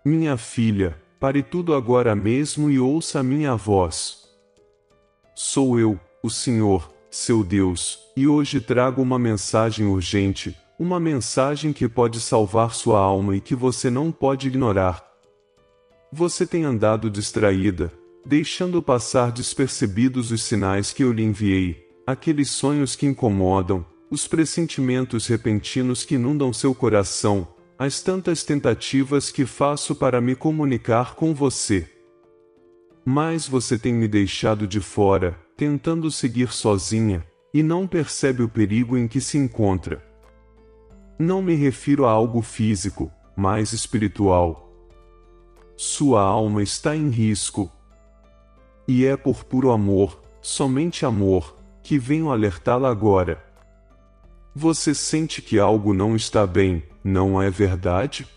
Minha filha, pare tudo agora mesmo e ouça a minha voz. Sou eu, o Senhor, seu Deus, e hoje trago uma mensagem urgente, uma mensagem que pode salvar sua alma e que você não pode ignorar. Você tem andado distraída, deixando passar despercebidos os sinais que eu lhe enviei, aqueles sonhos que incomodam, os pressentimentos repentinos que inundam seu coração, as tantas tentativas que faço para me comunicar com você. Mas você tem me deixado de fora, tentando seguir sozinha, e não percebe o perigo em que se encontra. Não me refiro a algo físico, mas espiritual. Sua alma está em risco. E é por puro amor, somente amor, que venho alertá-la agora. Você sente que algo não está bem, não é verdade?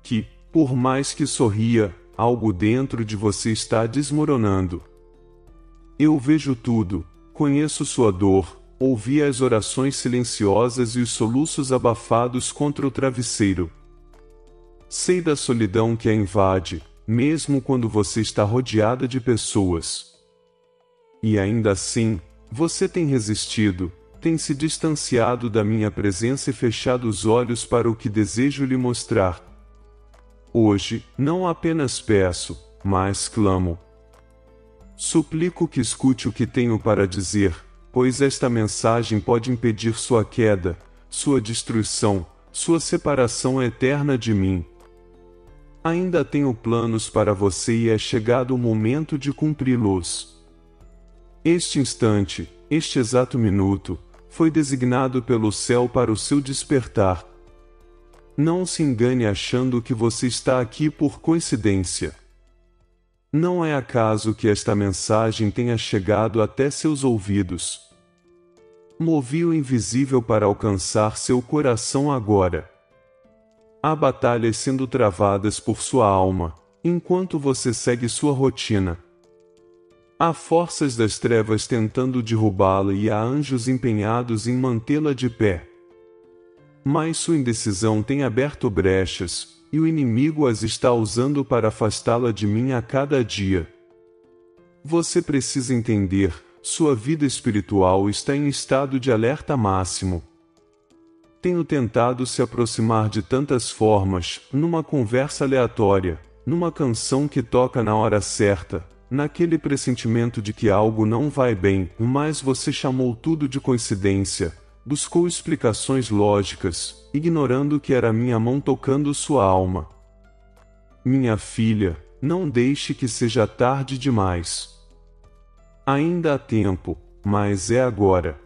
Que, por mais que sorria, algo dentro de você está desmoronando. Eu vejo tudo, conheço sua dor, ouvi as orações silenciosas e os soluços abafados contra o travesseiro. Sei da solidão que a invade, mesmo quando você está rodeada de pessoas. E ainda assim, você tem resistido, tem se distanciado da minha presença e fechado os olhos para o que desejo lhe mostrar. Hoje, não apenas peço, mas clamo. Suplico que escute o que tenho para dizer, pois esta mensagem pode impedir sua queda, sua destruição, sua separação eterna de mim. Ainda tenho planos para você e é chegado o momento de cumpri-los. Este instante, este exato minuto, foi designado pelo céu para o seu despertar. Não se engane achando que você está aqui por coincidência. Não é acaso que esta mensagem tenha chegado até seus ouvidos. Movi o invisível para alcançar seu coração agora. Há batalhas sendo travadas por sua alma, enquanto você segue sua rotina. Há forças das trevas tentando derrubá-la e há anjos empenhados em mantê-la de pé. Mas sua indecisão tem aberto brechas, e o inimigo as está usando para afastá-la de mim a cada dia. Você precisa entender, sua vida espiritual está em estado de alerta máximo. Tenho tentado se aproximar de tantas formas, numa conversa aleatória, numa canção que toca na hora certa, naquele pressentimento de que algo não vai bem, mas você chamou tudo de coincidência, buscou explicações lógicas, ignorando que era minha mão tocando sua alma. Minha filha, não deixe que seja tarde demais. Ainda há tempo, mas é agora.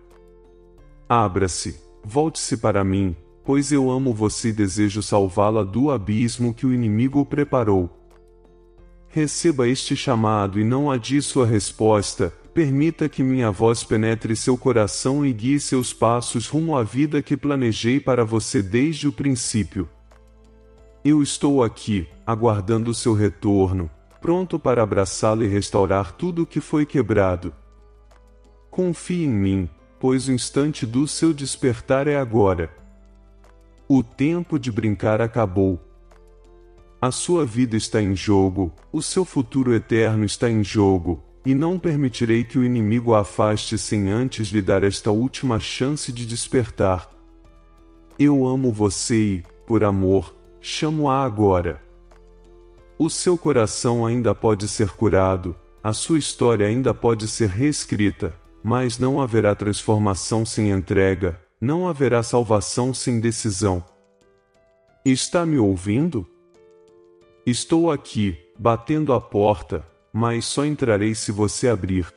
Abra-se, volte-se para mim, pois eu amo você e desejo salvá-la do abismo que o inimigo preparou. Receba este chamado e não adie sua resposta, permita que minha voz penetre seu coração e guie seus passos rumo à vida que planejei para você desde o princípio. Eu estou aqui, aguardando seu retorno, pronto para abraçá-la e restaurar tudo o que foi quebrado. Confie em mim, pois o instante do seu despertar é agora. O tempo de brincar acabou. A sua vida está em jogo, o seu futuro eterno está em jogo, e não permitirei que o inimigo a afaste sem antes lhe dar esta última chance de despertar. Eu amo você e, por amor, chamo-a agora. O seu coração ainda pode ser curado, a sua história ainda pode ser reescrita, mas não haverá transformação sem entrega, não haverá salvação sem decisão. Está me ouvindo? Estou aqui, batendo a porta, mas só entrarei se você abrir.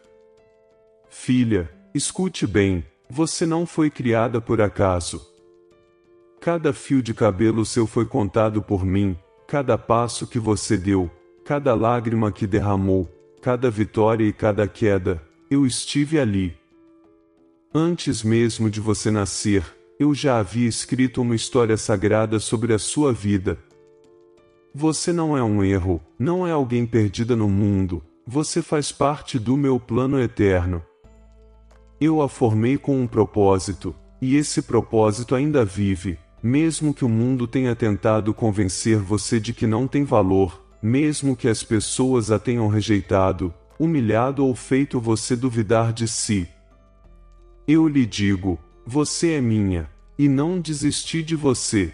Filha, escute bem, você não foi criada por acaso. Cada fio de cabelo seu foi contado por mim, cada passo que você deu, cada lágrima que derramou, cada vitória e cada queda, eu estive ali. Antes mesmo de você nascer, eu já havia escrito uma história sagrada sobre a sua vida. Você não é um erro, não é alguém perdida no mundo, você faz parte do meu plano eterno. Eu a formei com um propósito, e esse propósito ainda vive, mesmo que o mundo tenha tentado convencer você de que não tem valor, mesmo que as pessoas a tenham rejeitado, humilhado ou feito você duvidar de si. Eu lhe digo, você é minha, e não desisti de você.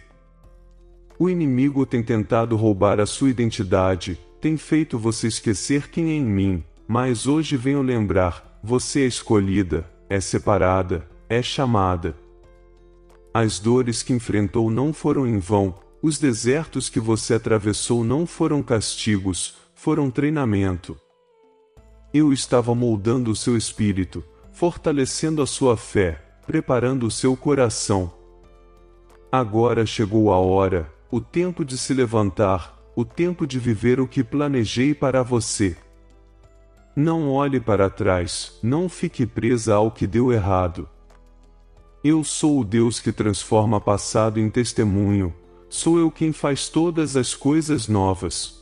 O inimigo tem tentado roubar a sua identidade, tem feito você esquecer quem é em mim, mas hoje venho lembrar, você é escolhida, é separada, é chamada. As dores que enfrentou não foram em vão, os desertos que você atravessou não foram castigos, foram treinamento. Eu estava moldando o seu espírito, fortalecendo a sua fé, preparando o seu coração. Agora chegou a hora, o tempo de se levantar, o tempo de viver o que planejei para você. Não olhe para trás, não fique presa ao que deu errado. Eu sou o Deus que transforma passado em testemunho, sou eu quem faz todas as coisas novas.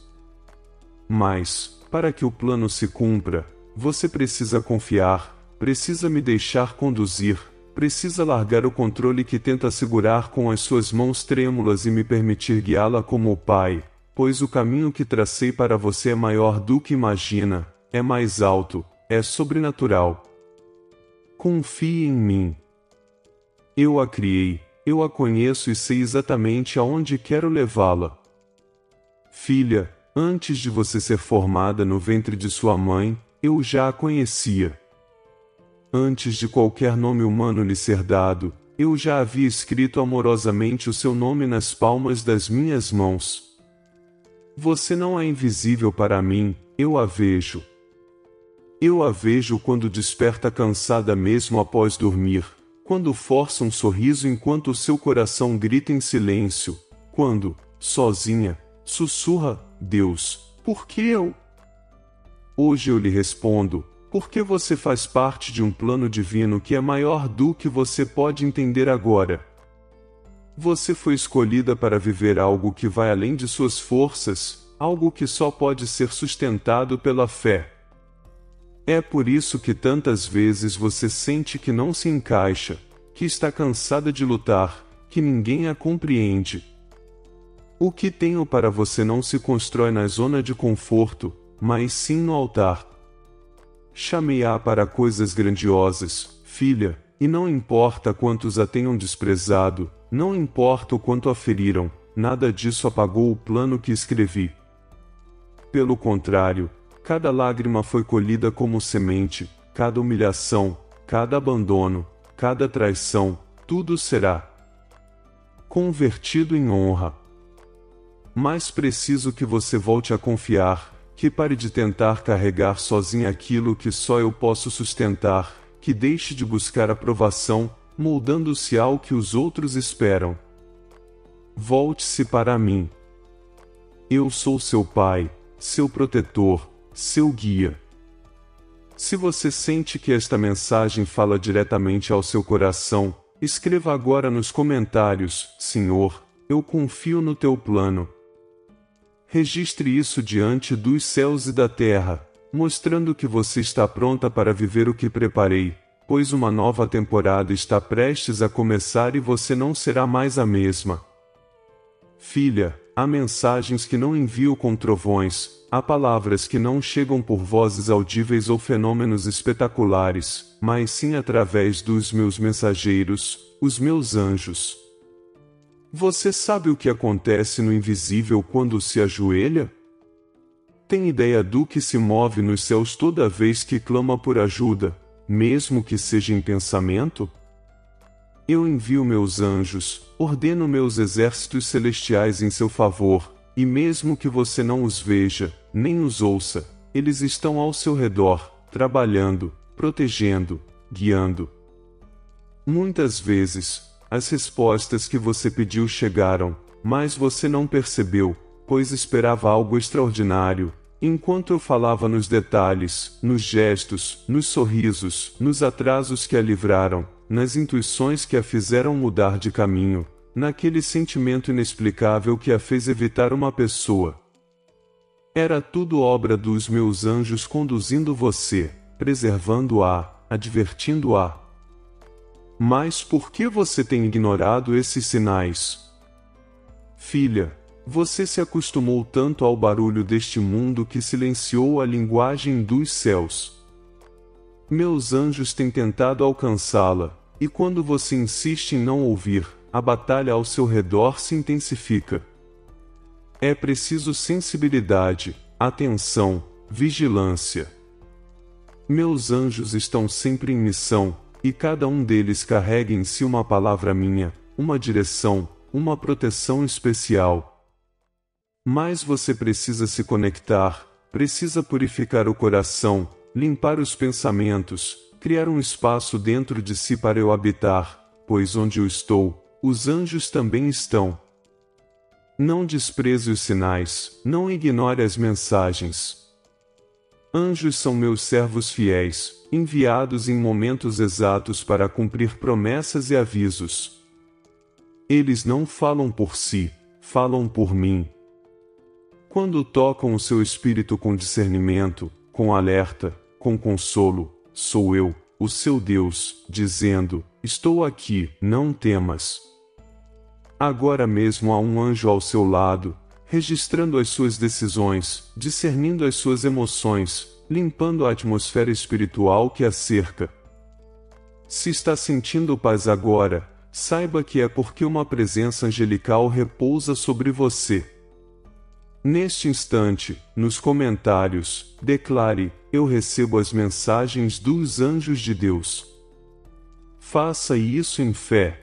Mas, para que o plano se cumpra, você precisa confiar, precisa me deixar conduzir, precisa largar o controle que tenta segurar com as suas mãos trêmulas e me permitir guiá-la como o Pai, pois o caminho que tracei para você é maior do que imagina, é mais alto, é sobrenatural. Confie em mim. Eu a criei, eu a conheço e sei exatamente aonde quero levá-la. Filha, antes de você ser formada no ventre de sua mãe, eu já a conhecia. Antes de qualquer nome humano lhe ser dado, eu já havia escrito amorosamente o seu nome nas palmas das minhas mãos. Você não é invisível para mim, eu a vejo. Eu a vejo quando desperta cansada mesmo após dormir, quando força um sorriso enquanto o seu coração grita em silêncio, quando, sozinha, sussurra, Deus, por que eu? Hoje eu lhe respondo, porque você faz parte de um plano divino que é maior do que você pode entender agora. Você foi escolhida para viver algo que vai além de suas forças, algo que só pode ser sustentado pela fé. É por isso que tantas vezes você sente que não se encaixa, que está cansada de lutar, que ninguém a compreende. O que tenho para você não se constrói na zona de conforto, mas sim no altar. Chamei-a para coisas grandiosas, filha, e não importa quantos a tenham desprezado, não importa o quanto a feriram, nada disso apagou o plano que escrevi. Pelo contrário, cada lágrima foi colhida como semente, cada humilhação, cada abandono, cada traição, tudo será convertido em honra. Mas preciso que você volte a confiar, que pare de tentar carregar sozinha aquilo que só eu posso sustentar, que deixe de buscar aprovação, moldando-se ao que os outros esperam. Volte-se para mim. Eu sou seu pai, seu protetor, seu guia. Se você sente que esta mensagem fala diretamente ao seu coração, escreva agora nos comentários, Senhor, eu confio no teu plano. Registre isso diante dos céus e da terra, mostrando que você está pronta para viver o que preparei, pois uma nova temporada está prestes a começar e você não será mais a mesma. Filha, há mensagens que não envio com trovões, há palavras que não chegam por vozes audíveis ou fenômenos espetaculares, mas sim através dos meus mensageiros, os meus anjos. Você sabe o que acontece no invisível quando se ajoelha? Tem ideia do que se move nos céus toda vez que clama por ajuda, mesmo que seja em pensamento? Eu envio meus anjos, ordeno meus exércitos celestiais em seu favor, e mesmo que você não os veja, nem os ouça, eles estão ao seu redor, trabalhando, protegendo, guiando. Muitas vezes, as respostas que você pediu chegaram, mas você não percebeu, pois esperava algo extraordinário, enquanto eu falava nos detalhes, nos gestos, nos sorrisos, nos atrasos que a livraram, nas intuições que a fizeram mudar de caminho, naquele sentimento inexplicável que a fez evitar uma pessoa. Era tudo obra dos meus anjos conduzindo você, preservando-a, advertindo-a. Mas por que você tem ignorado esses sinais? Filha, você se acostumou tanto ao barulho deste mundo que silenciou a linguagem dos céus. Meus anjos têm tentado alcançá-la, e quando você insiste em não ouvir, a batalha ao seu redor se intensifica. É preciso sensibilidade, atenção, vigilância. Meus anjos estão sempre em missão, e cada um deles carrega em si uma palavra minha, uma direção, uma proteção especial. Mas você precisa se conectar, precisa purificar o coração, limpar os pensamentos, criar um espaço dentro de si para eu habitar, pois onde eu estou, os anjos também estão. Não despreze os sinais, não ignore as mensagens. Anjos são meus servos fiéis, enviados em momentos exatos para cumprir promessas e avisos. Eles não falam por si, falam por mim. Quando tocam o seu espírito com discernimento, com alerta, com consolo, sou eu, o seu Deus, dizendo: estou aqui, não temas. Agora mesmo há um anjo ao seu lado, registrando as suas decisões, discernindo as suas emoções, limpando a atmosfera espiritual que a cerca. Se está sentindo paz agora, saiba que é porque uma presença angelical repousa sobre você. Neste instante, nos comentários, declare: eu recebo as mensagens dos anjos de Deus. Faça isso em fé.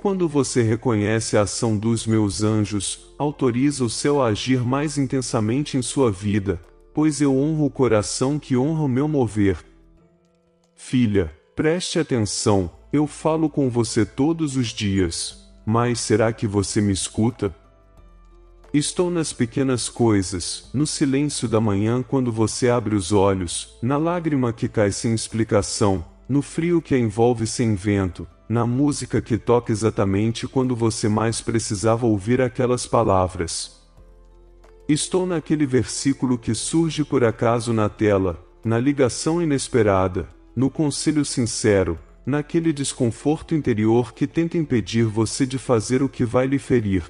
Quando você reconhece a ação dos meus anjos, autoriza o céu a agir mais intensamente em sua vida, pois eu honro o coração que honra o meu mover. Filha, preste atenção, eu falo com você todos os dias, mas será que você me escuta? Estou nas pequenas coisas, no silêncio da manhã quando você abre os olhos, na lágrima que cai sem explicação, no frio que a envolve sem vento, na música que toca exatamente quando você mais precisava ouvir aquelas palavras. Estou naquele versículo que surge por acaso na tela, na ligação inesperada, no conselho sincero, naquele desconforto interior que tenta impedir você de fazer o que vai lhe ferir.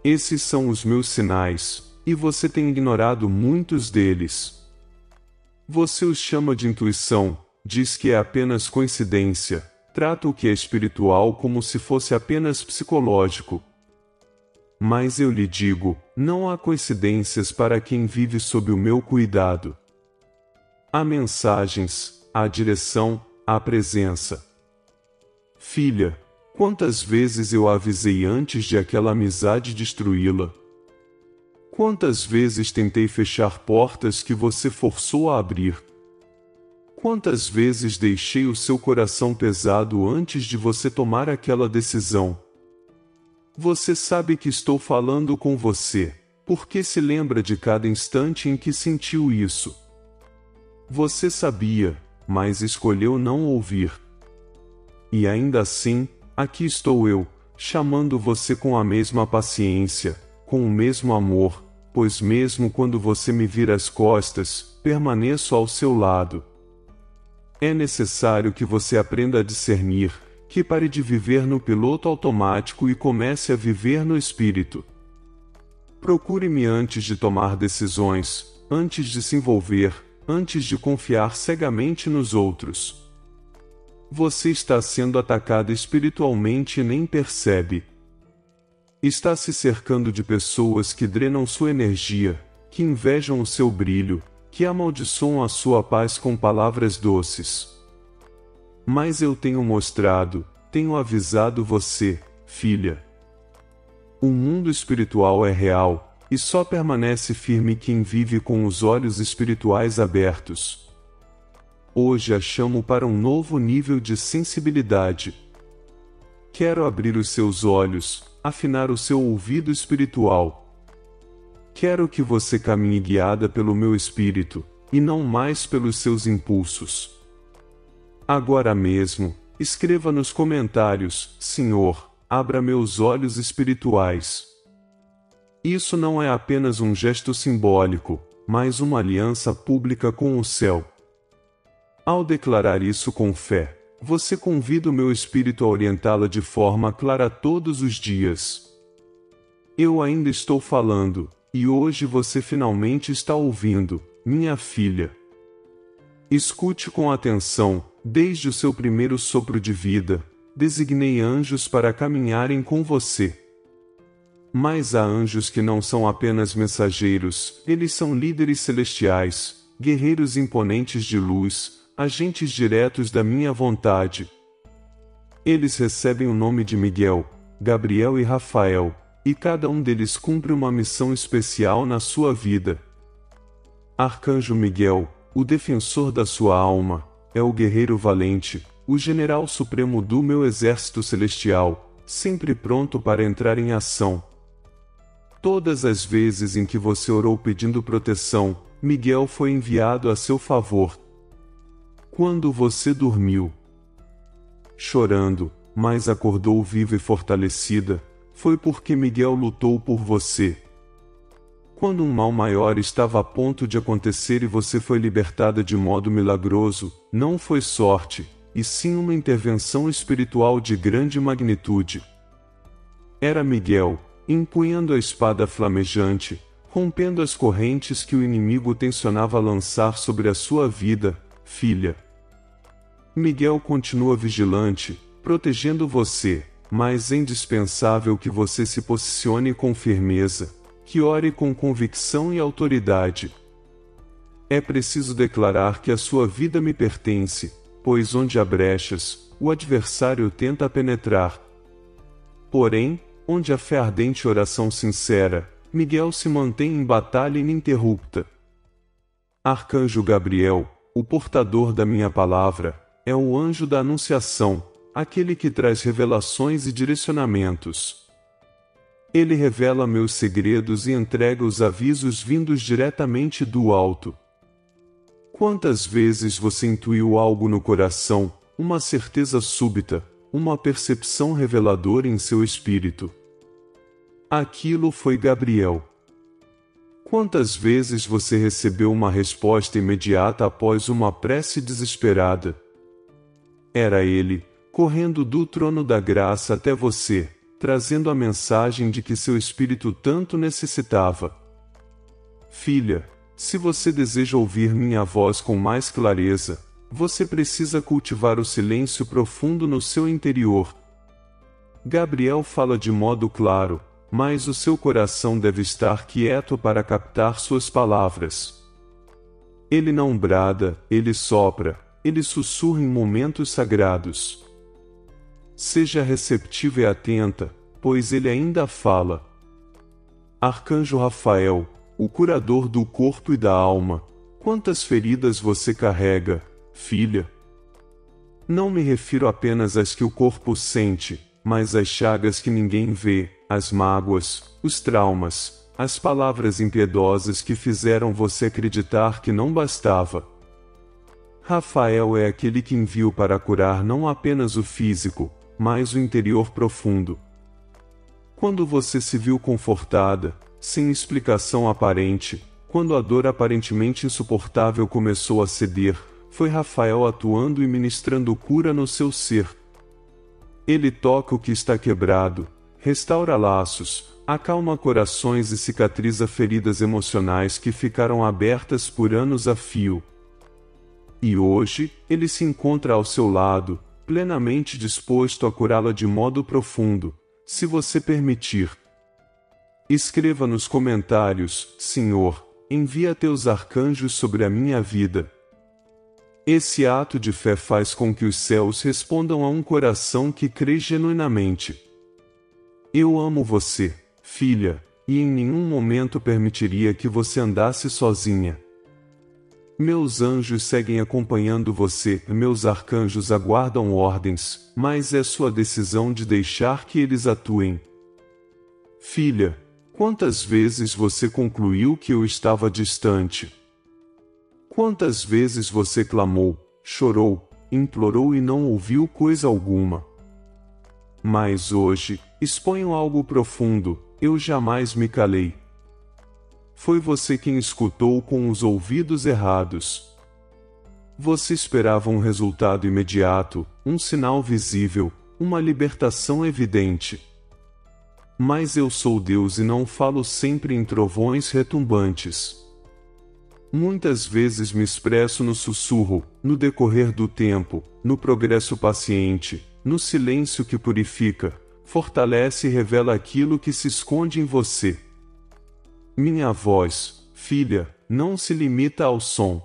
Esses são os meus sinais, e você tem ignorado muitos deles. Você os chama de intuição, diz que é apenas coincidência, trata o que é espiritual como se fosse apenas psicológico. Mas eu lhe digo, não há coincidências para quem vive sob o meu cuidado. Há mensagens, há direção, há presença. Filha, quantas vezes eu a avisei antes de aquela amizade destruí-la? Quantas vezes tentei fechar portas que você forçou a abrir? Quantas vezes deixei o seu coração pesado antes de você tomar aquela decisão? Você sabe que estou falando com você, porque se lembra de cada instante em que sentiu isso. Você sabia, mas escolheu não ouvir. E ainda assim, aqui estou eu, chamando você com a mesma paciência, com o mesmo amor, pois mesmo quando você me vira as costas, permaneço ao seu lado. É necessário que você aprenda a discernir, que pare de viver no piloto automático e comece a viver no espírito. Procure-me antes de tomar decisões, antes de se envolver, antes de confiar cegamente nos outros. Você está sendo atacado espiritualmente e nem percebe. Está se cercando de pessoas que drenam sua energia, que invejam o seu brilho, que amaldiçoam a sua paz com palavras doces. Mas eu tenho mostrado, tenho avisado você, filha. O mundo espiritual é real, e só permanece firme quem vive com os olhos espirituais abertos. Hoje a chamo para um novo nível de sensibilidade. Quero abrir os seus olhos, afinar o seu ouvido espiritual. Quero que você caminhe guiada pelo meu espírito, e não mais pelos seus impulsos. Agora mesmo, escreva nos comentários: Senhor, abra meus olhos espirituais. Isso não é apenas um gesto simbólico, mas uma aliança pública com o céu. Ao declarar isso com fé, você convida o meu espírito a orientá-la de forma clara todos os dias. Eu ainda estou falando, e hoje você finalmente está ouvindo, minha filha. Escute com atenção, desde o seu primeiro sopro de vida, designei anjos para caminharem com você. Mas há anjos que não são apenas mensageiros, eles são líderes celestiais, guerreiros imponentes de luz, agentes diretos da minha vontade. Eles recebem o nome de Miguel, Gabriel e Rafael, e cada um deles cumpre uma missão especial na sua vida. Arcanjo Miguel, o defensor da sua alma, é o guerreiro valente, o general supremo do meu exército celestial, sempre pronto para entrar em ação. Todas as vezes em que você orou pedindo proteção, Miguel foi enviado a seu favor. Quando você dormiu, chorando, mas acordou viva e fortalecida, foi porque Miguel lutou por você. Quando um mal maior estava a ponto de acontecer e você foi libertada de modo milagroso, não foi sorte, e sim uma intervenção espiritual de grande magnitude. Era Miguel, empunhando a espada flamejante, rompendo as correntes que o inimigo tensionava lançar sobre a sua vida, filha. Miguel continua vigilante, protegendo você, mas é indispensável que você se posicione com firmeza, que ore com convicção e autoridade. É preciso declarar que a sua vida me pertence, pois onde há brechas, o adversário tenta penetrar. Porém, onde há fé ardente e oração sincera, Miguel se mantém em batalha ininterrupta. Arcanjo Gabriel, o portador da minha palavra, é o anjo da anunciação, aquele que traz revelações e direcionamentos. Ele revela meus segredos e entrega os avisos vindos diretamente do alto. Quantas vezes você intuiu algo no coração, uma certeza súbita, uma percepção reveladora em seu espírito? Aquilo foi Gabriel. Quantas vezes você recebeu uma resposta imediata após uma prece desesperada? Era ele, correndo do trono da graça até você, trazendo a mensagem de que seu espírito tanto necessitava. Filha, se você deseja ouvir minha voz com mais clareza, você precisa cultivar o silêncio profundo no seu interior. Gabriel fala de modo claro, mas o seu coração deve estar quieto para captar suas palavras. Ele não brada, ele sopra, ele sussurra em momentos sagrados. Seja receptiva e atenta, pois ele ainda fala. Arcanjo Rafael, o curador do corpo e da alma, quantas feridas você carrega, filha? Não me refiro apenas às que o corpo sente, mas às chagas que ninguém vê, as mágoas, os traumas, as palavras impiedosas que fizeram você acreditar que não bastava. Rafael é aquele que enviou para curar não apenas o físico, mas o interior profundo. Quando você se viu confortada, sem explicação aparente, quando a dor aparentemente insuportável começou a ceder, foi Rafael atuando e ministrando cura no seu ser. Ele toca o que está quebrado, restaura laços, acalma corações e cicatriza feridas emocionais que ficaram abertas por anos a fio. E hoje, ele se encontra ao seu lado, plenamente disposto a curá-la de modo profundo, se você permitir. Escreva nos comentários, Senhor, envia teus arcanjos sobre a minha vida. Esse ato de fé faz com que os céus respondam a um coração que crê genuinamente. Eu amo você, filha, e em nenhum momento permitiria que você andasse sozinha. Meus anjos seguem acompanhando você, meus arcanjos aguardam ordens, mas é sua decisão de deixar que eles atuem. Filha, quantas vezes você concluiu que eu estava distante? Quantas vezes você clamou, chorou, implorou e não ouviu coisa alguma? Mas hoje, exponho algo profundo, eu jamais me calei. Foi você quem escutou com os ouvidos errados. Você esperava um resultado imediato, um sinal visível, uma libertação evidente. Mas eu sou Deus e não falo sempre em trovões retumbantes. Muitas vezes me expresso no sussurro, no decorrer do tempo, no progresso paciente, no silêncio que purifica, fortalece e revela aquilo que se esconde em você. Minha voz, filha, não se limita ao som.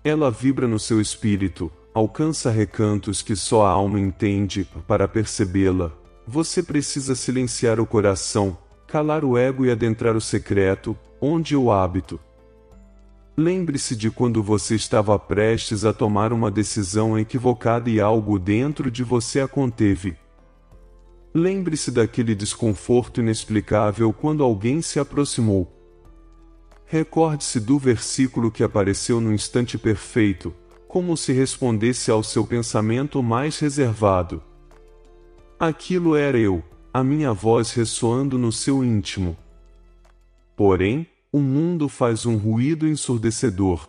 Ela vibra no seu espírito, alcança recantos que só a alma entende. Para percebê-la, você precisa silenciar o coração, calar o ego e adentrar o secreto, onde eu habito. Lembre-se de quando você estava prestes a tomar uma decisão equivocada e algo dentro de você a conteve. Lembre-se daquele desconforto inexplicável quando alguém se aproximou. Recorde-se do versículo que apareceu no instante perfeito, como se respondesse ao seu pensamento mais reservado. Aquilo era eu, a minha voz ressoando no seu íntimo. Porém, o mundo faz um ruído ensurdecedor.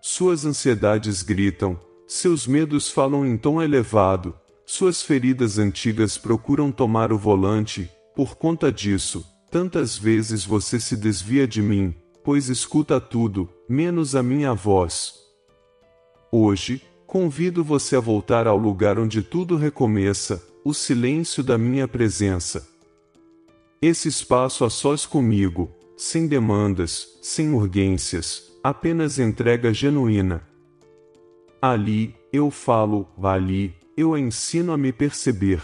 Suas ansiedades gritam, seus medos falam em tom elevado, suas feridas antigas procuram tomar o volante. Por conta disso, tantas vezes você se desvia de mim, pois escuta tudo, menos a minha voz. Hoje, convido você a voltar ao lugar onde tudo recomeça, o silêncio da minha presença. Esse espaço a sós comigo, sem demandas, sem urgências, apenas entrega genuína. Ali, eu falo, ali, eu a ensino a me perceber.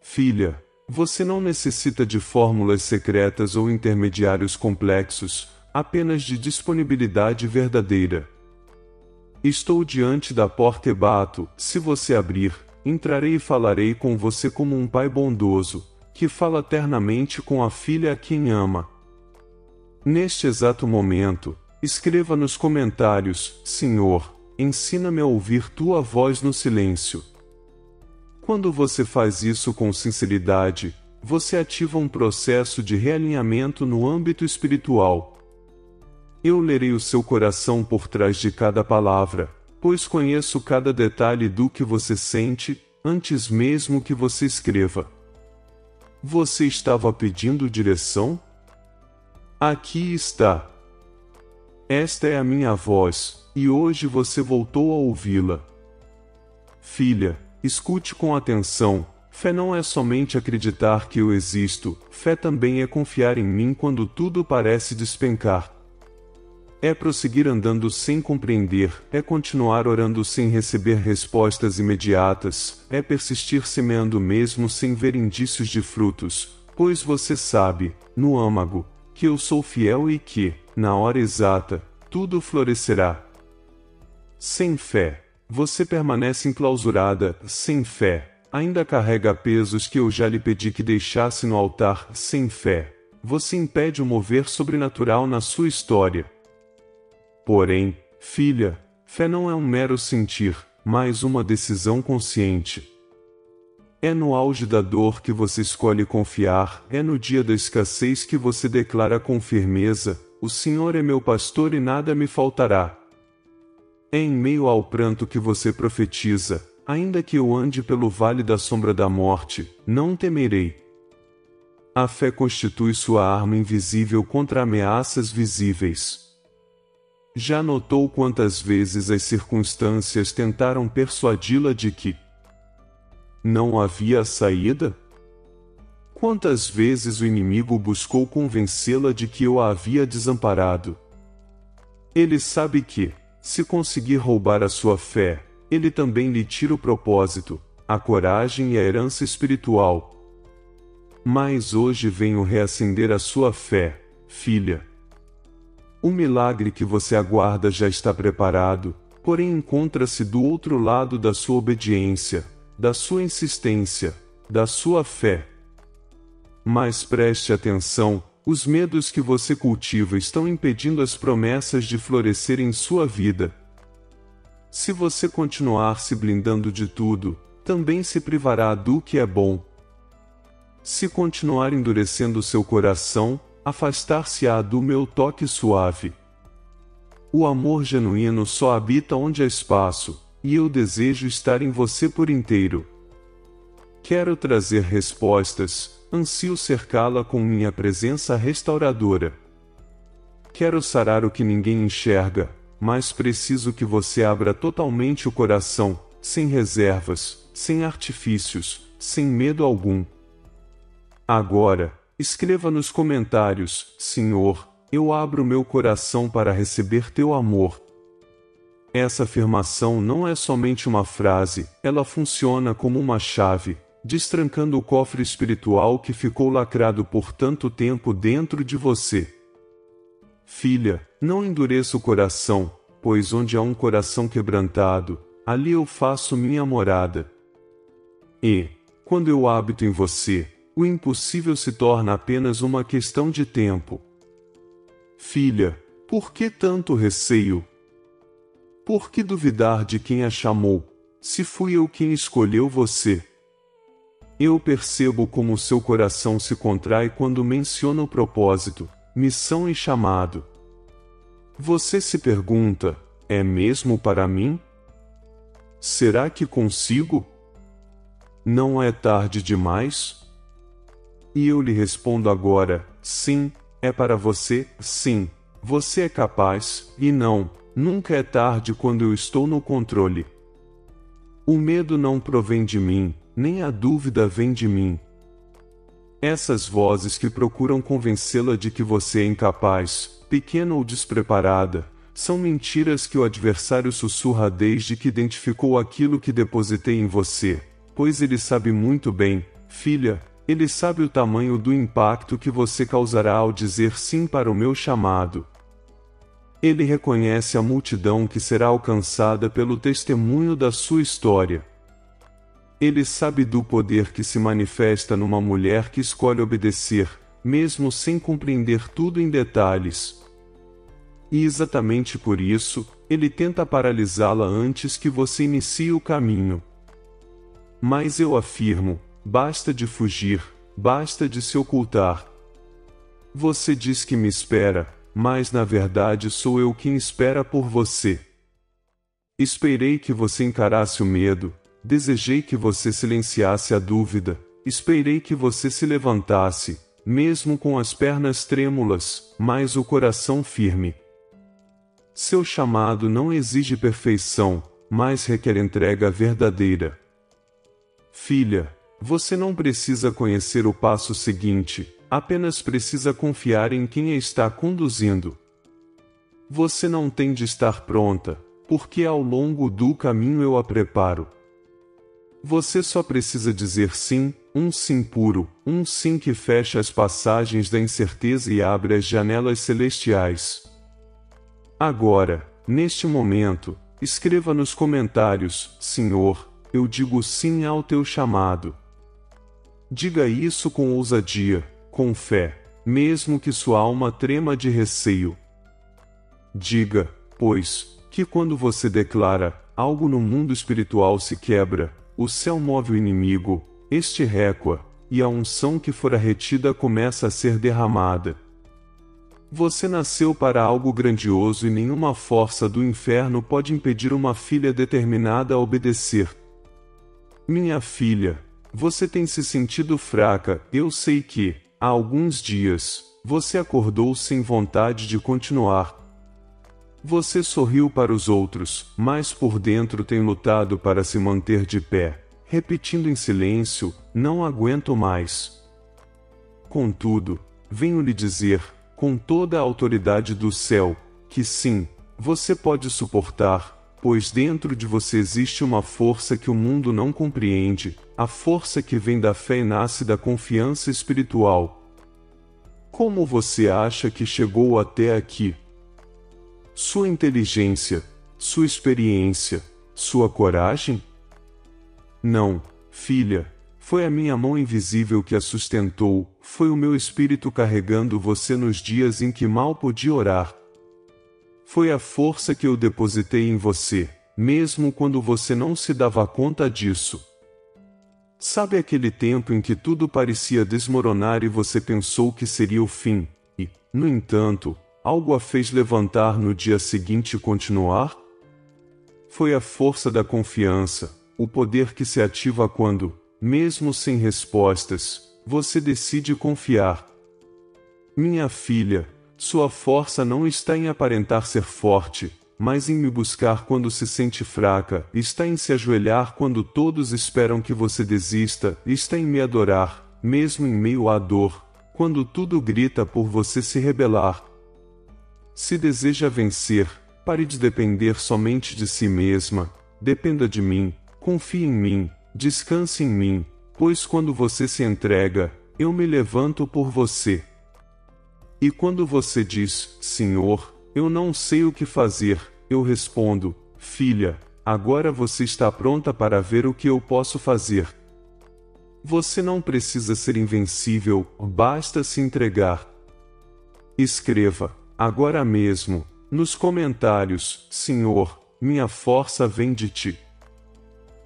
Filha, você não necessita de fórmulas secretas ou intermediários complexos, apenas de disponibilidade verdadeira. Estou diante da porta e bato. Se você abrir, entrarei e falarei com você como um pai bondoso, que fala ternamente com a filha a quem ama. Neste exato momento, escreva nos comentários: Senhor, ensina-me a ouvir tua voz no silêncio. Quando você faz isso com sinceridade, você ativa um processo de realinhamento no âmbito espiritual. Eu lerei o seu coração por trás de cada palavra, pois conheço cada detalhe do que você sente, antes mesmo que você escreva. Você estava pedindo direção? Aqui está. Esta é a minha voz, e hoje você voltou a ouvi-la. Filha, escute com atenção. Fé não é somente acreditar que eu existo, fé também é confiar em mim quando tudo parece despencar. É prosseguir andando sem compreender, é continuar orando sem receber respostas imediatas, é persistir semeando mesmo sem ver indícios de frutos, pois você sabe, no âmago, que eu sou fiel e que, na hora exata, tudo florescerá. Sem fé, você permanece enclausurada. Sem fé, ainda carrega pesos que eu já lhe pedi que deixasse no altar. Sem fé, você impede o mover sobrenatural na sua história. Porém, filha, fé não é um mero sentir, mas uma decisão consciente. É no auge da dor que você escolhe confiar, é no dia da escassez que você declara com firmeza: o Senhor é meu pastor e nada me faltará. É em meio ao pranto que você profetiza: ainda que eu ande pelo vale da sombra da morte, não temerei. A fé constitui sua arma invisível contra ameaças visíveis. Já notou quantas vezes as circunstâncias tentaram persuadi-la de que não havia saída? Quantas vezes o inimigo buscou convencê-la de que eu a havia desamparado? Ele sabe que, se conseguir roubar a sua fé, ele também lhe tira o propósito, a coragem e a herança espiritual. Mas hoje venho reacender a sua fé, filha. O milagre que você aguarda já está preparado, porém encontra-se do outro lado da sua obediência, da sua insistência, da sua fé. Mas preste atenção, os medos que você cultiva estão impedindo as promessas de florescer em sua vida. Se você continuar se blindando de tudo, também se privará do que é bom. Se continuar endurecendo seu coração, afastar-se-á do meu toque suave. O amor genuíno só habita onde há espaço, e eu desejo estar em você por inteiro. Quero trazer respostas, ansio cercá-la com minha presença restauradora. Quero sarar o que ninguém enxerga, mas preciso que você abra totalmente o coração, sem reservas, sem artifícios, sem medo algum. Agora, escreva nos comentários: Senhor, eu abro meu coração para receber teu amor. Essa afirmação não é somente uma frase, ela funciona como uma chave, destrancando o cofre espiritual que ficou lacrado por tanto tempo dentro de você. Filha, não endureça o coração, pois onde há um coração quebrantado, ali eu faço minha morada. E, quando eu habito em você, o impossível se torna apenas uma questão de tempo. Filha, por que tanto receio? Por que duvidar de quem a chamou, se fui eu quem escolheu você? Eu percebo como seu coração se contrai quando menciona o propósito, missão e chamado. Você se pergunta: é mesmo para mim? Será que consigo? Não é tarde demais? E eu lhe respondo agora: sim, é para você, sim, você é capaz, e não, nunca é tarde quando eu estou no controle. O medo não provém de mim, nem a dúvida vem de mim. Essas vozes que procuram convencê-la de que você é incapaz, pequena ou despreparada, são mentiras que o adversário sussurra desde que identificou aquilo que depositei em você, pois ele sabe muito bem, filha, ele sabe o tamanho do impacto que você causará ao dizer sim para o meu chamado. Ele reconhece a multidão que será alcançada pelo testemunho da sua história. Ele sabe do poder que se manifesta numa mulher que escolhe obedecer, mesmo sem compreender tudo em detalhes. E exatamente por isso, ele tenta paralisá-la antes que você inicie o caminho. Mas eu afirmo, basta de fugir, basta de se ocultar. Você diz que me espera, mas na verdade sou eu quem espera por você. Esperei que você encarasse o medo, desejei que você silenciasse a dúvida, esperei que você se levantasse, mesmo com as pernas trêmulas, mas o coração firme. Seu chamado não exige perfeição, mas requer entrega verdadeira. Filha, você não precisa conhecer o passo seguinte, apenas precisa confiar em quem a está conduzindo. Você não tem de estar pronta, porque ao longo do caminho eu a preparo. Você só precisa dizer sim, um sim puro, um sim que fecha as passagens da incerteza e abre as janelas celestiais. Agora, neste momento, escreva nos comentários: Senhor, eu digo sim ao teu chamado. Diga isso com ousadia, com fé, mesmo que sua alma trema de receio. Diga, pois, que quando você declara, algo no mundo espiritual se quebra, o céu move o inimigo, este recua, e a unção que fora retida começa a ser derramada. Você nasceu para algo grandioso e nenhuma força do inferno pode impedir uma filha determinada a obedecer. Minha filha, você tem se sentido fraca, eu sei que, há alguns dias, você acordou sem vontade de continuar. Você sorriu para os outros, mas por dentro tem lutado para se manter de pé, repetindo em silêncio: não aguento mais. Contudo, venho lhe dizer, com toda a autoridade do céu, que sim, você pode suportar, pois dentro de você existe uma força que o mundo não compreende, a força que vem da fé e nasce da confiança espiritual. Como você acha que chegou até aqui? Sua inteligência, sua experiência, sua coragem? Não, filha, foi a minha mão invisível que a sustentou, foi o meu espírito carregando você nos dias em que mal podia orar. Foi a força que eu depositei em você, mesmo quando você não se dava conta disso. Sabe aquele tempo em que tudo parecia desmoronar e você pensou que seria o fim, e, no entanto, algo a fez levantar no dia seguinte e continuar? Foi a força da confiança, o poder que se ativa quando, mesmo sem respostas, você decide confiar. Minha filha, sua força não está em aparentar ser forte, mas em me buscar quando se sente fraca, está em se ajoelhar quando todos esperam que você desista, está em me adorar, mesmo em meio à dor, quando tudo grita por você se rebelar. Se deseja vencer, pare de depender somente de si mesma, dependa de mim, confie em mim, descanse em mim, pois quando você se entrega, eu me levanto por você. E quando você diz, Senhor, eu não sei o que fazer, eu respondo, filha, agora você está pronta para ver o que eu posso fazer. Você não precisa ser invencível, basta se entregar. Escreva, agora mesmo, nos comentários, Senhor, minha força vem de ti.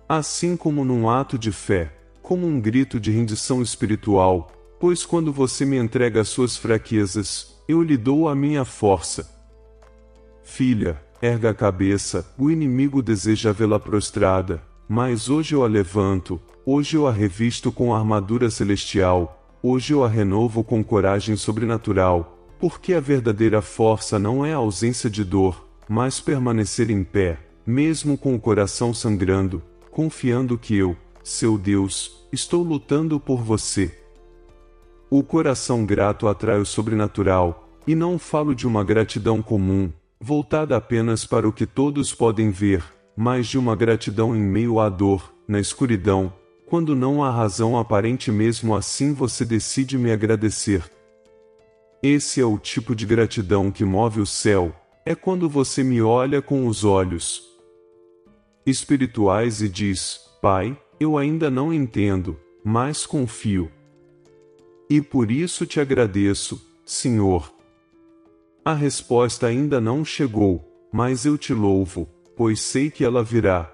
Assim como num ato de fé, como um grito de rendição espiritual, pois quando você me entrega as suas fraquezas, eu lhe dou a minha força. Filha, erga a cabeça, o inimigo deseja vê-la prostrada, mas hoje eu a levanto, hoje eu a revisto com a armadura celestial, hoje eu a renovo com coragem sobrenatural, porque a verdadeira força não é a ausência de dor, mas permanecer em pé, mesmo com o coração sangrando, confiando que eu, seu Deus, estou lutando por você. O coração grato atrai o sobrenatural, e não falo de uma gratidão comum, voltada apenas para o que todos podem ver, mas de uma gratidão em meio à dor, na escuridão, quando não há razão aparente, mesmo assim você decide me agradecer. Esse é o tipo de gratidão que move o céu, é quando você me olha com os olhos espirituais e diz, Pai, eu ainda não entendo, mas confio. E por isso te agradeço, Senhor. A resposta ainda não chegou, mas eu te louvo, pois sei que ela virá.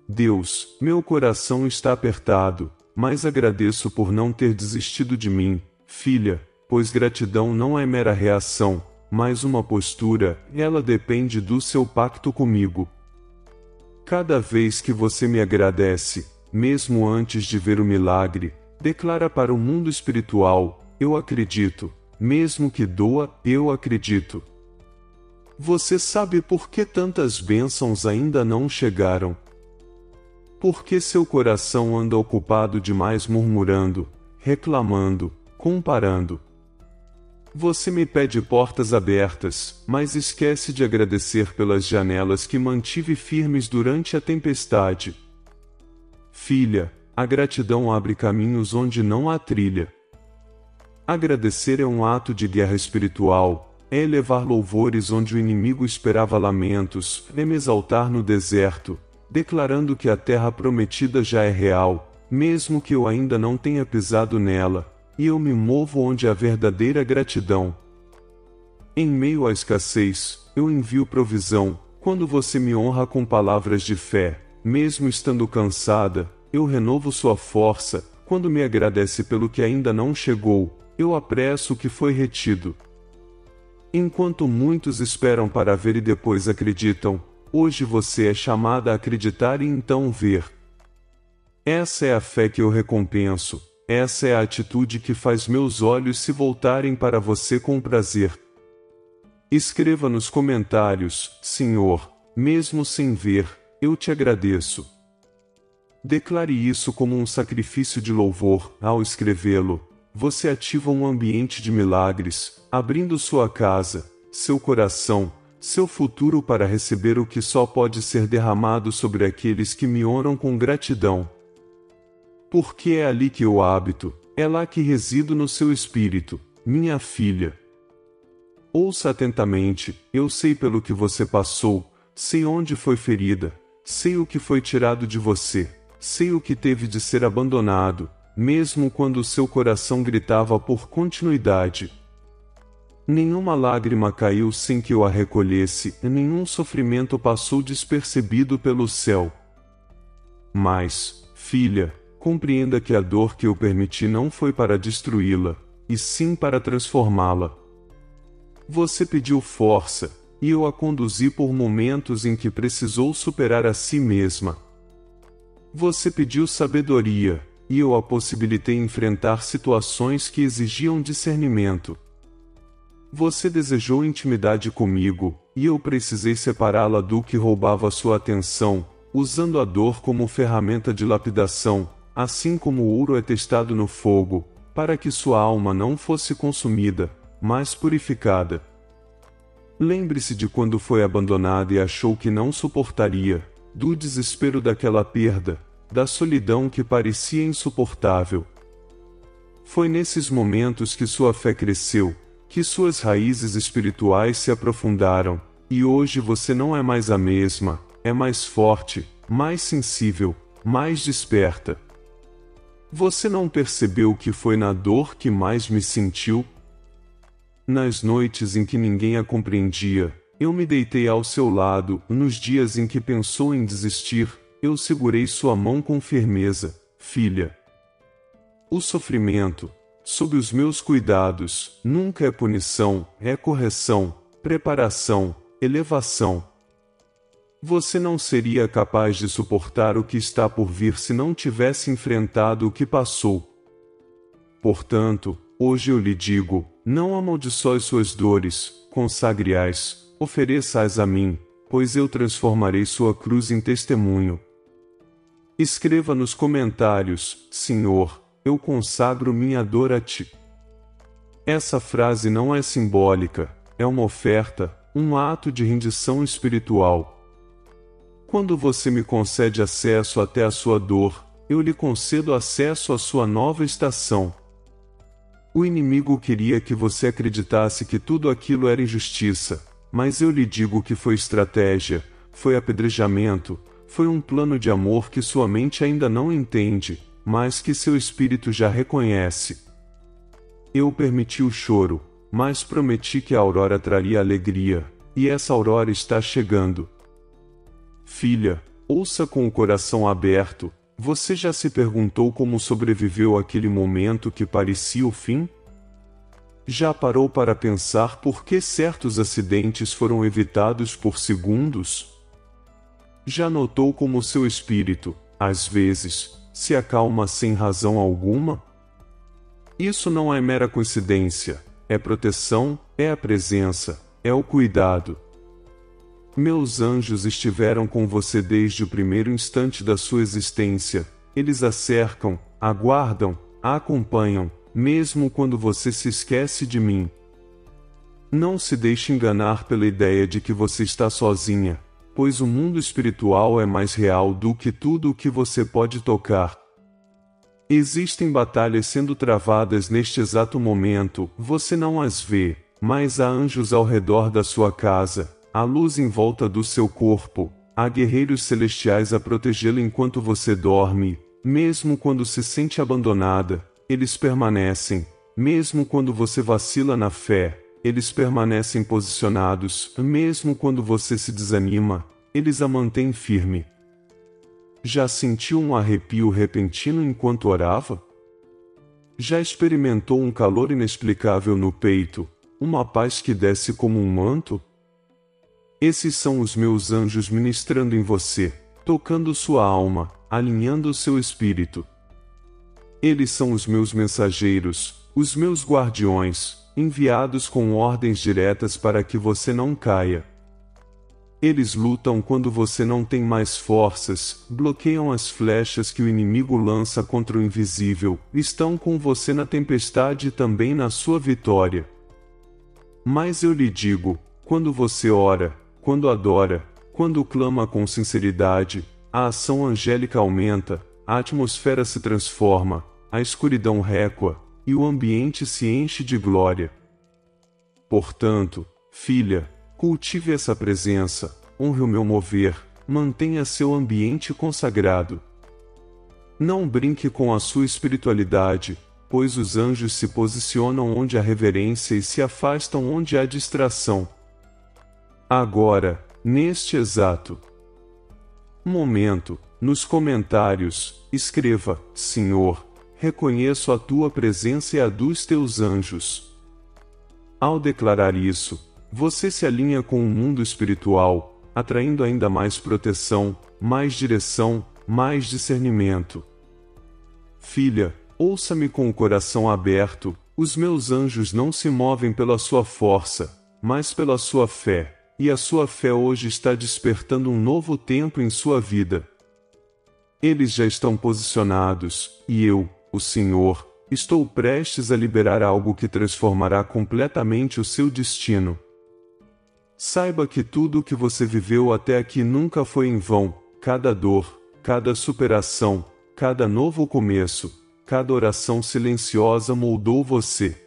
Deus, meu coração está apertado, mas agradeço por não ter desistido de mim, filha, pois gratidão não é mera reação, mas uma postura, ela depende do seu pacto comigo. Cada vez que você me agradece, mesmo antes de ver o milagre, declara para o mundo espiritual, eu acredito, mesmo que doa, eu acredito. Você sabe por que tantas bênçãos ainda não chegaram? Porque seu coração anda ocupado demais murmurando, reclamando, comparando. Você me pede portas abertas, mas esquece de agradecer pelas janelas que mantive firmes durante a tempestade. Filha, a gratidão abre caminhos onde não há trilha. Agradecer é um ato de guerra espiritual, é elevar louvores onde o inimigo esperava lamentos, é me exaltar no deserto, declarando que a terra prometida já é real, mesmo que eu ainda não tenha pisado nela, e eu me movo onde há verdadeira gratidão. Em meio à escassez, eu envio provisão, quando você me honra com palavras de fé, mesmo estando cansada, eu renovo sua força, quando me agradece pelo que ainda não chegou, eu apresso o que foi retido. Enquanto muitos esperam para ver e depois acreditam, hoje você é chamada a acreditar e então ver. Essa é a fé que eu recompenso, essa é a atitude que faz meus olhos se voltarem para você com prazer. Escreva nos comentários, Senhor, mesmo sem ver, eu te agradeço. Declare isso como um sacrifício de louvor. Ao escrevê-lo, você ativa um ambiente de milagres, abrindo sua casa, seu coração, seu futuro para receber o que só pode ser derramado sobre aqueles que me honram com gratidão. Porque é ali que eu habito, é lá que resido no seu espírito, minha filha. Ouça atentamente, eu sei pelo que você passou, sei onde foi ferida, sei o que foi tirado de você, sei o que teve de ser abandonado, mesmo quando seu coração gritava por continuidade. Nenhuma lágrima caiu sem que eu a recolhesse, e nenhum sofrimento passou despercebido pelo céu. Mas, filha, compreenda que a dor que eu permiti não foi para destruí-la, e sim para transformá-la. Você pediu força, e eu a conduzi por momentos em que precisou superar a si mesma. Você pediu sabedoria, e eu a possibilitei enfrentar situações que exigiam discernimento. Você desejou intimidade comigo, e eu precisei separá-la do que roubava sua atenção, usando a dor como ferramenta de lapidação, assim como o ouro é testado no fogo, para que sua alma não fosse consumida, mas purificada. Lembre-se de quando foi abandonada e achou que não suportaria, do desespero daquela perda, da solidão que parecia insuportável. Foi nesses momentos que sua fé cresceu, que suas raízes espirituais se aprofundaram, e hoje você não é mais a mesma, é mais forte, mais sensível, mais desperta. Você não percebeu que foi na dor que mais me sentiu? Nas noites em que ninguém a compreendia, eu me deitei ao seu lado, nos dias em que pensou em desistir, eu segurei sua mão com firmeza, filha. O sofrimento, sob os meus cuidados, nunca é punição, é correção, preparação, elevação. Você não seria capaz de suportar o que está por vir se não tivesse enfrentado o que passou. Portanto, hoje eu lhe digo, não amaldiçoe suas dores, consagre-as, ofereça-as a mim, pois eu transformarei sua cruz em testemunho. Escreva nos comentários, Senhor, eu consagro minha dor a ti. Essa frase não é simbólica, é uma oferta, um ato de rendição espiritual. Quando você me concede acesso até a sua dor, eu lhe concedo acesso à sua nova estação. O inimigo queria que você acreditasse que tudo aquilo era injustiça, mas eu lhe digo que foi estratégia, foi apedrejamento, foi um plano de amor que sua mente ainda não entende, mas que seu espírito já reconhece. Eu permiti o choro, mas prometi que a aurora traria alegria, e essa aurora está chegando. Filha, ouça com o coração aberto, você já se perguntou como sobreviveu àquele momento que parecia o fim? Já parou para pensar por que certos acidentes foram evitados por segundos? Já notou como seu espírito, às vezes, se acalma sem razão alguma? Isso não é mera coincidência, é proteção, é a presença, é o cuidado. Meus anjos estiveram com você desde o primeiro instante da sua existência, eles a cercam, a guardam, a acompanham, mesmo quando você se esquece de mim. Não se deixe enganar pela ideia de que você está sozinha, pois o mundo espiritual é mais real do que tudo o que você pode tocar. Existem batalhas sendo travadas neste exato momento, você não as vê, mas há anjos ao redor da sua casa, há luz em volta do seu corpo, há guerreiros celestiais a protegê-lo enquanto você dorme, mesmo quando se sente abandonada, eles permanecem, mesmo quando você vacila na fé, eles permanecem posicionados, mesmo quando você se desanima, eles a mantêm firme. Já sentiu um arrepio repentino enquanto orava? Já experimentou um calor inexplicável no peito, uma paz que desce como um manto? Esses são os meus anjos ministrando em você, tocando sua alma, alinhando o seu espírito. Eles são os meus mensageiros, os meus guardiões, enviados com ordens diretas para que você não caia. Eles lutam quando você não tem mais forças, bloqueiam as flechas que o inimigo lança contra o invisível, estão com você na tempestade e também na sua vitória. Mas eu lhe digo, quando você ora, quando adora, quando clama com sinceridade, a ação angélica aumenta, a atmosfera se transforma, a escuridão recua, e o ambiente se enche de glória. Portanto, filha, cultive essa presença, honre o meu mover, mantenha seu ambiente consagrado. Não brinque com a sua espiritualidade, pois os anjos se posicionam onde há reverência e se afastam onde há distração. Agora, neste exato momento, nos comentários, escreva: Senhor, reconheço a tua presença e a dos teus anjos. Ao declarar isso, você se alinha com o mundo espiritual, atraindo ainda mais proteção, mais direção, mais discernimento. Filha, ouça-me com o coração aberto, os meus anjos não se movem pela sua força, mas pela sua fé, e a sua fé hoje está despertando um novo tempo em sua vida. Eles já estão posicionados, e eu, o Senhor, estou prestes a liberar algo que transformará completamente o seu destino. Saiba que tudo o que você viveu até aqui nunca foi em vão, cada dor, cada superação, cada novo começo, cada oração silenciosa moldou você.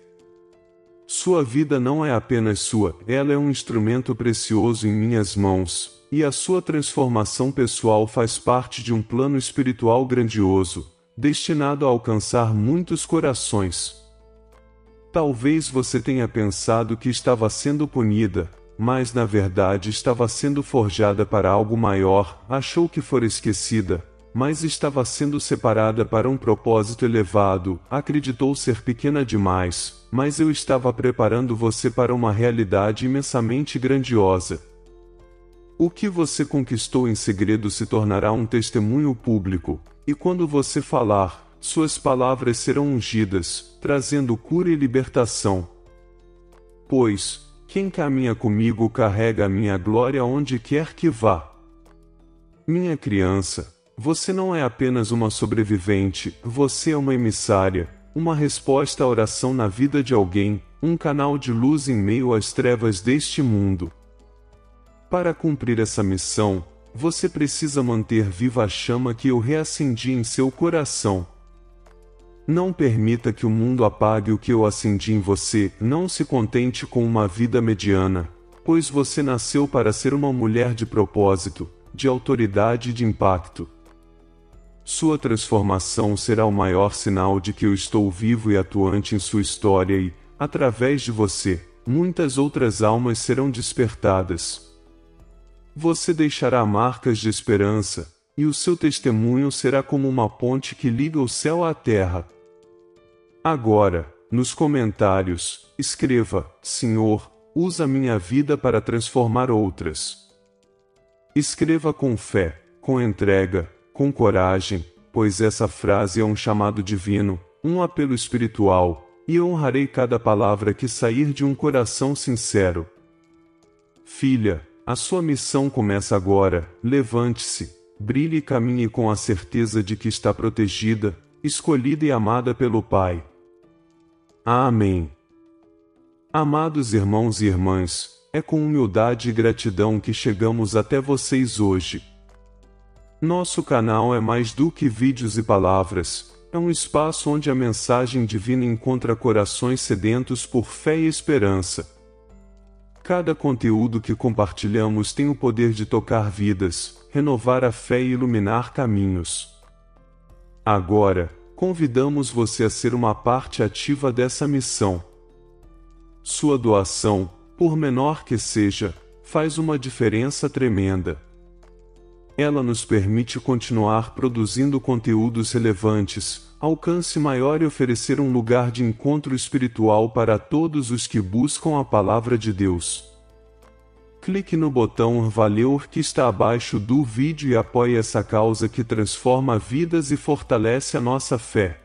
Sua vida não é apenas sua, ela é um instrumento precioso em minhas mãos, e a sua transformação pessoal faz parte de um plano espiritual grandioso, destinado a alcançar muitos corações. Talvez você tenha pensado que estava sendo punida, mas na verdade estava sendo forjada para algo maior, achou que fora esquecida, mas estava sendo separada para um propósito elevado, acreditou ser pequena demais, mas eu estava preparando você para uma realidade imensamente grandiosa. O que você conquistou em segredo se tornará um testemunho público, e quando você falar, suas palavras serão ungidas, trazendo cura e libertação. Pois, quem caminha comigo carrega a minha glória onde quer que vá. Minha criança, você não é apenas uma sobrevivente, você é uma emissária, uma resposta à oração na vida de alguém, um canal de luz em meio às trevas deste mundo. Para cumprir essa missão, você precisa manter viva a chama que eu reacendi em seu coração. Não permita que o mundo apague o que eu acendi em você, não se contente com uma vida mediana, pois você nasceu para ser uma mulher de propósito, de autoridade e de impacto. Sua transformação será o maior sinal de que eu estou vivo e atuante em sua história e, através de você, muitas outras almas serão despertadas. Você deixará marcas de esperança, e o seu testemunho será como uma ponte que liga o céu à terra. Agora, nos comentários, escreva: Senhor, usa minha vida para transformar outras. Escreva com fé, com entrega, com coragem, pois essa frase é um chamado divino, um apelo espiritual, e eu honrarei cada palavra que sair de um coração sincero. Filha, a sua missão começa agora, levante-se, brilhe e caminhe com a certeza de que está protegida, escolhida e amada pelo Pai. Amém. Amados irmãos e irmãs, é com humildade e gratidão que chegamos até vocês hoje. Nosso canal é mais do que vídeos e palavras, é um espaço onde a mensagem divina encontra corações sedentos por fé e esperança. Cada conteúdo que compartilhamos tem o poder de tocar vidas, renovar a fé e iluminar caminhos. Agora, convidamos você a ser uma parte ativa dessa missão. Sua doação, por menor que seja, faz uma diferença tremenda. Ela nos permite continuar produzindo conteúdos relevantes, alcance maior e oferecer um lugar de encontro espiritual para todos os que buscam a Palavra de Deus. Clique no botão Valeu que está abaixo do vídeo e apoie essa causa que transforma vidas e fortalece a nossa fé.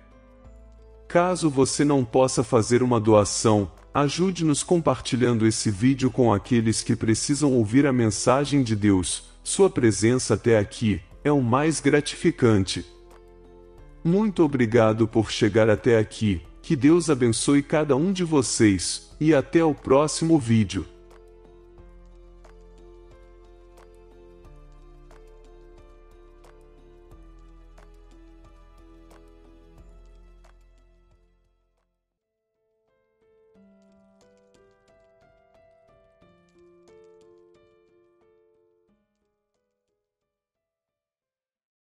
Caso você não possa fazer uma doação, ajude-nos compartilhando esse vídeo com aqueles que precisam ouvir a mensagem de Deus. Sua presença até aqui é o mais gratificante. Muito obrigado por chegar até aqui, que Deus abençoe cada um de vocês, e até o próximo vídeo.